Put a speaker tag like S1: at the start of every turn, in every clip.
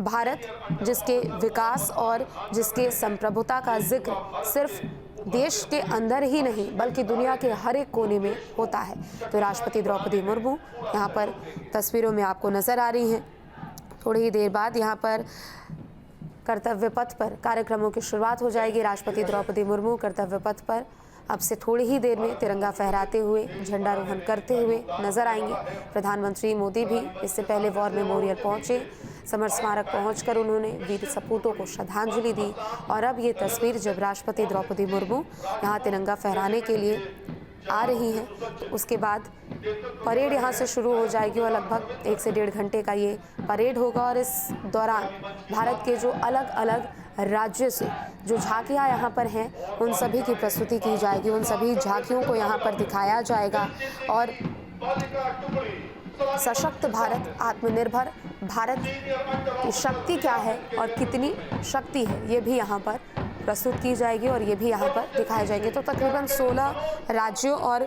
S1: भारत जिसके विकास और जिसके संप्रभुता का जिक्र सिर्फ देश के अंदर ही नहीं बल्कि दुनिया के हर एक कोने में होता है। तो राष्ट्रपति द्रौपदी मुर्मू यहाँ पर तस्वीरों में आपको नजर आ रही हैं। थोड़ी ही देर बाद यहाँ पर कर्तव्य पथ पर कार्यक्रमों की शुरुआत हो जाएगी। राष्ट्रपति द्रौपदी मुर्मू कर्तव्य पथ पर अब से थोड़ी ही देर में तिरंगा फहराते हुए झंडारोहण करते हुए नजर आएंगे। प्रधानमंत्री मोदी भी इससे पहले वॉर मेमोरियल पहुंचे। समर स्मारक पहुंचकर उन्होंने वीर सपूतों को श्रद्धांजलि दी और अब ये तस्वीर जब राष्ट्रपति द्रौपदी मुर्मू यहाँ तिरंगा फहराने के लिए आ रही हैं तो उसके बाद परेड यहाँ से शुरू हो जाएगी और लगभग 1 से 1.5 घंटे का ये परेड होगा। और इस दौरान भारत के जो अलग अलग राज्य से जो झांकियाँ यहाँ पर हैं उन सभी की प्रस्तुति की जाएगी। उन सभी झांकियों को यहाँ पर दिखाया जाएगा और सशक्त भारत, आत्मनिर्भर भारत की शक्ति क्या है और कितनी शक्ति है ये भी यहाँ पर प्रस्तुत की जाएगी और ये भी यहाँ पर दिखाए जाएंगे। तो तकरीबन 16 राज्यों और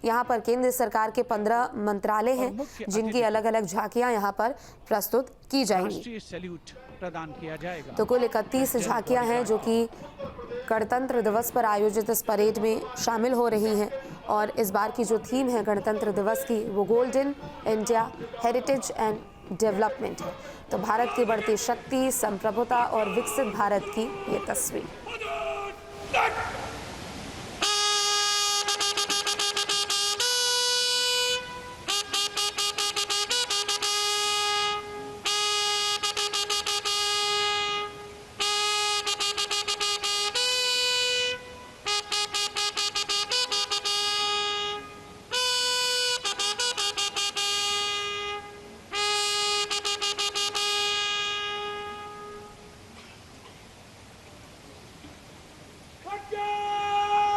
S1: यहाँ पर केंद्र सरकार के 15 मंत्रालय हैं जिनकी अलग अलग झांकियाँ यहाँ पर प्रस्तुत की जाएंगी। तो कुल 31 झांकियाँ हैं जो कि गणतंत्र दिवस पर आयोजित इस परेड में शामिल हो रही हैं और इस बार की जो थीम है गणतंत्र दिवस की वो golden India heritage and development है। तो भारत की बढ़ती शक्ति, संप्रभुता और विकसित भारत की ये तस्वीर।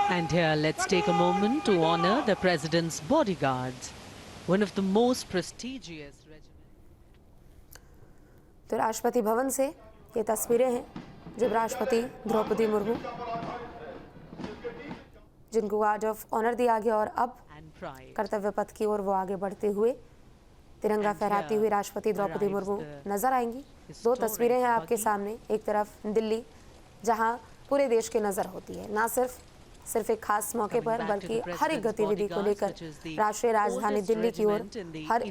S2: And here, let's take a moment to honor the President's bodyguards, one of the most prestigious regiments.
S1: तो राष्ट्रपति भवन से ये तस्वीरें हैं जब राष्ट्रपति द्रौपदी मुर्मू जिनको गार्ड ऑफ ऑनर दिया गया और अब कर्तव्य पथ की ओर वो आगे बढ़ते हुए तिरंगा फहराती हुई राष्ट्रपति द्रौपदी मुर्मू नजर आएंगी। 2 तस्वीरें हैं आपके सामने। एक तरफ दिल्ली जहां पूरे देश की नजर होती है, ना सिर्फ एक खास मौके पर बल्कि हर एक गतिविधि को लेकर राष्ट्रीय राजधानी दिल्ली की ओर हर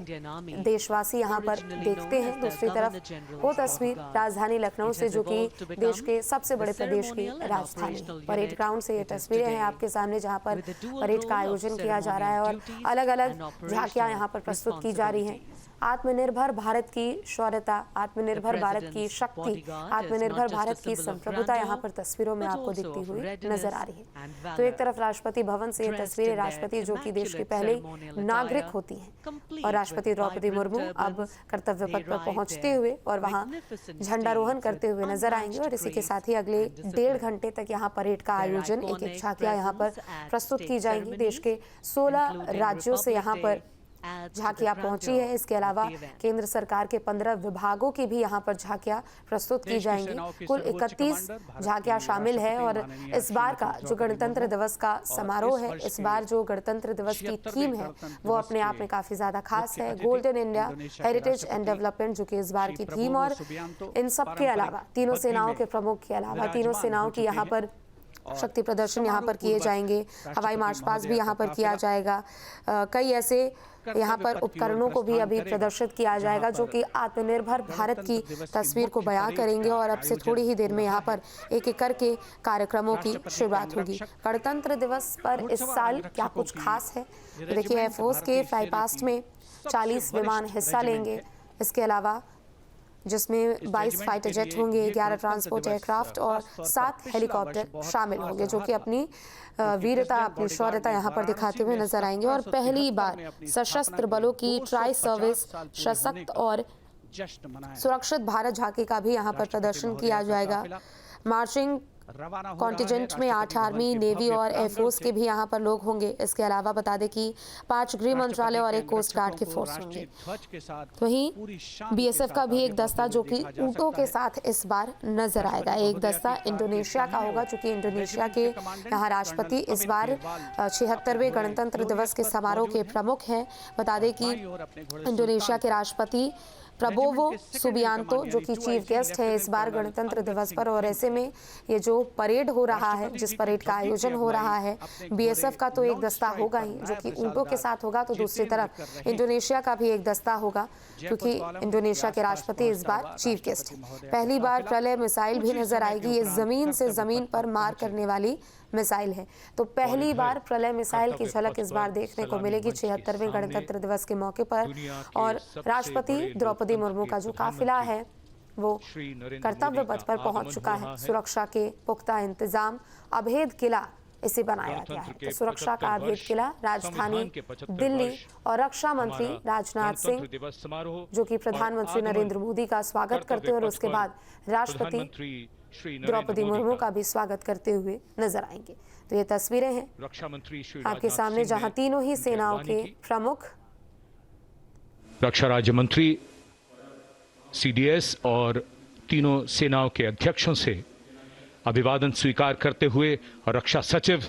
S1: देशवासी यहाँ पर देखते हैं। दूसरी तरफ वो तस्वीर राजधानी लखनऊ से जो कि देश के सबसे बड़े प्रदेश की राजधानी है। परेड ग्राउंड से ये तस्वीरें हैं आपके सामने जहाँ पर परेड का आयोजन किया जा रहा है और अलग अलग झांकियाँ यहाँ पर प्रस्तुत की जा रही हैं। आत्मनिर्भर भारत की शौर्यता, आत्मनिर्भर भारत की शक्ति, आत्मनिर्भर भारत की संप्रभुता यहाँ पर तस्वीरों में आपको दिखती हुई नजर आ रही है। तो एक तरफ राष्ट्रपति भवन से ये तस्वीरें राष्ट्रपति जो कि देश के पहले नागरिक होती हैं और राष्ट्रपति द्रौपदी मुर्मू अब कर्तव्य पथ पर पहुंचते हुए और वहां झंडारोहण करते हुए नजर आएंगे। और इसी के साथ ही अगले 1.5 घंटे तक यहाँ परेड का आयोजन एक झांकियां यहाँ पर प्रस्तुत की जाएंगी। देश के 16 राज्यों से यहाँ पर झांकियां पहुंची है। इसके अलावा केंद्र सरकार के 15 विभागों की भी यहाँ पर झांकियां प्रस्तुत की जाएंगी। कुल 31 झांकियां शामिल है और इस बार का जो गणतंत्र दिवस का समारोह है, इस बार जो गणतंत्र दिवस की थीम है वो अपने आप में काफी ज्यादा खास है। Golden India heritage and development जो कि इस बार की थीम और इन सब के अलावा तीनों सेनाओं के प्रमुख के अलावा तीनों सेनाओं की यहाँ पर शक्ति प्रदर्शन यहाँ पर किए जाएंगे। हवाई मार्च पास्ट भी यहाँ पर किया जाएगा। कई ऐसे यहाँ पर उपकरणों को भी अभी प्रदर्शित किया जाएगा जो कि आत्मनिर्भर भारत की तस्वीर को बयां करेंगे। और अब से थोड़ी ही देर में यहाँ पर एक एक करके कार्यक्रमों की शुरुआत होगी। गणतंत्र दिवस पर इस साल क्या कुछ खास है? देखिए, एयरफोर्स के फ्लाई पास्ट में 40 विमान हिस्सा लेंगे। इसके अलावा जिसमें 22 फाइटर जेट होंगे, 11 ट्रांसपोर्ट एयरक्राफ्ट और 7 हेलीकॉप्टर शामिल होंगे जो कि अपनी वीरता, अपनी शौर्यता यहाँ पर दिखाते हुए नजर आएंगे। और पहली बार सशस्त्र बलों की ट्राई सर्विस सशक्त और सुरक्षित भारत झांकी का भी यहाँ पर प्रदर्शन किया जाएगा। मार्चिंग कॉन्टिजेंट में 8 आर्मी, नेवी और एयरफोर्स के भी यहाँ पर लोग होंगे। इसके अलावा बता दें कि 5 गृह मंत्रालय और 1 कोस्ट गार्ड के फोर्स होंगे। वहीं बीएसएफ का भी एक दस्ता जो कि ऊंटों के साथ इस बार नजर आएगा। एक दस्ता इंडोनेशिया का होगा चूंकि इंडोनेशिया के यहाँ राष्ट्रपति इस बार 76वें गणतंत्र दिवस के समारोह के प्रमुख हैं। बता दें कि इंडोनेशिया के राष्ट्रपति प्रबोवो सुबियांतो जो कि चीफ गेस्ट है इस बार गणतंत्र दिवस पर। और ऐसे में ये जो परेड हो रहा है, जिस परेड का आयोजन हो रहा है, बीएसएफ का तो एक दस्ता होगा ही जो कि ऊंटों के साथ होगा, तो दूसरी तरफ इंडोनेशिया का भी एक दस्ता होगा क्योंकि इंडोनेशिया के राष्ट्रपति इस बार चीफ गेस्ट है। पहली बार प्रलय मिसाइल भी नजर आएगी। ये जमीन से जमीन पर मार करने वाली मिसाइल है, तो पहली बार प्रलय मिसाइल की झलक इस बार देखने को मिलेगी 76वें गणतंत्र दिवस के मौके पर। और राष्ट्रपति द्रौपदी मुर्मू का जो काफिला है वो कर्तव्य पथ पर पहुंच चुका है। सुरक्षा के पुख्ता इंतजाम, अभेद किला इसे बनाया गया है। तो सुरक्षा का अभेद किला राजधानी दिल्ली और रक्षा मंत्री राजनाथ सिंह जो कि प्रधानमंत्री नरेंद्र मोदी का स्वागत करते हुए और उसके बाद राष्ट्रपति द्रौपदी मुर्मू का भी स्वागत करते हुए नजर आएंगे। तो ये तस्वीरें हैं आपके सामने जहां तीनों ही सेनाओं के प्रमुख,
S3: रक्षा राज्य मंत्री, सीडीएस और तीनों सेनाओं के अध्यक्षों से अभिवादन स्वीकार करते हुए और रक्षा सचिव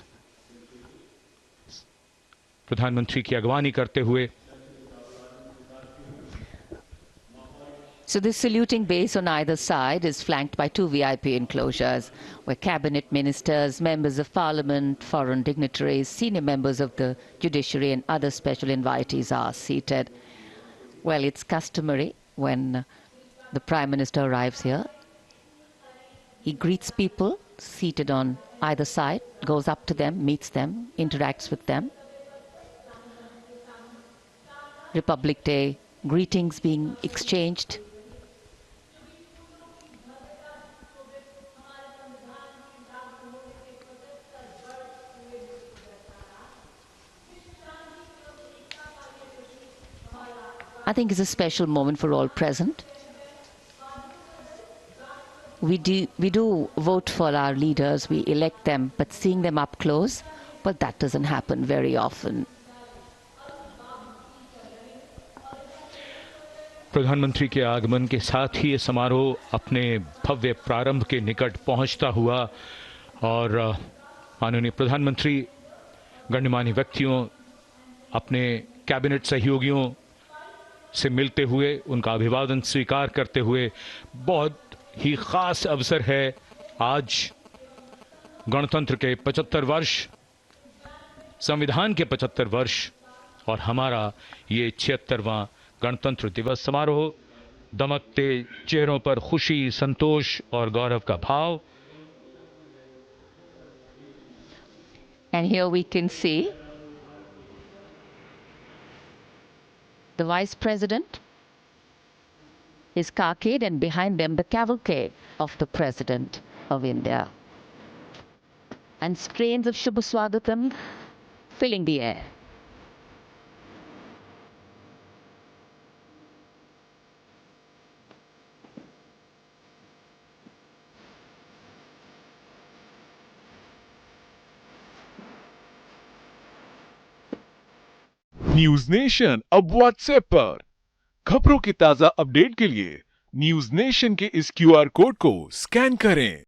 S3: प्रधानमंत्री की अगवानी करते हुए।
S4: So this saluting base on either side is flanked by two VIP enclosures where cabinet ministers, members of parliament, foreign dignitaries, senior members of the judiciary and other special invitees are seated. Well, it's customary when the Prime Minister arrives here. He greets people seated on either side, goes up to them, meets them, interacts with them. Republic Day greetings being exchanged. I think it's a special moment for all present. We do vote for our leaders, we elect them, but seeing them up close, well, that doesn't happen very often.
S3: प्रधानमंत्री के आगमन के साथ ही ये समारोह अपने भव्य प्रारंभ के निकट पहुंचता हुआ और माननीय प्रधानमंत्री गणमान्य व्यक्तियों, अपने कैबिनेट सहयोगियों से मिलते हुए, उनका अभिवादन स्वीकार करते हुए, बहुत ही खास अवसर है। आज गणतंत्र के 75 वर्ष, संविधान के 75 वर्ष और हमारा ये 76वां गणतंत्र दिवस समारोह। दमकते चेहरों पर खुशी, संतोष और गौरव का भाव।
S4: And here we can see the Vice President is khakid and behind them the cavalcade of the President of India. And strains of Shubha Swagatam filling the air.
S5: News nation अब व्हाट्सएप पर खबरों की ताजा update के लिए news nation के इस QR code को स्कैन करें।